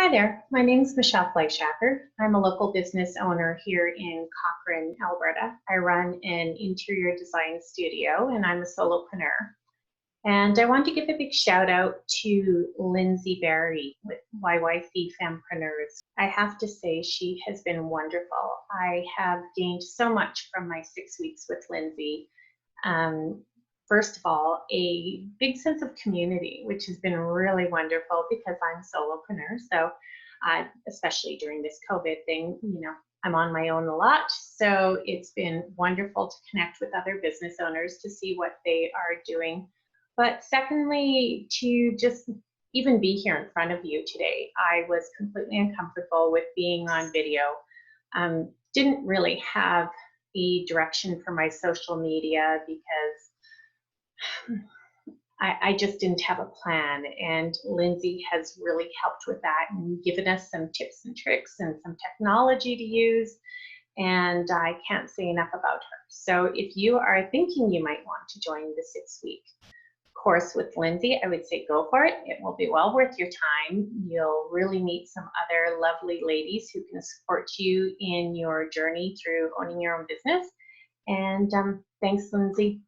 Hi there, my name is Michelle Fleischacker. I'm a local business owner here in Cochrane, Alberta. I run an interior design studio and I'm a solopreneur. And I want to give a big shout out to Lyndsie Barrie with YYC Fempreneurs. I have to say she has been wonderful. I have gained so much from my 6 weeks with Lyndsie. Um, First of all, a big sense of community, which has been really wonderful because I'm a solopreneur. So, especially during this COVID thing, I'm on my own a lot. So it's been wonderful to connect with other business owners to see what they are doing. But secondly, to just even be here in front of you today, I was completely uncomfortable with being on video. Didn't really have the direction for my social media because I just didn't have a plan, and Lyndsie has really helped with that and given us some tips and tricks and some technology to use, and I can't say enough about her. So if you are thinking you might want to join the 6-week course with Lyndsie, I would say go for it. It will be well worth your time. You'll really meet some other lovely ladies who can support you in your journey through owning your own business. And thanks, Lyndsie.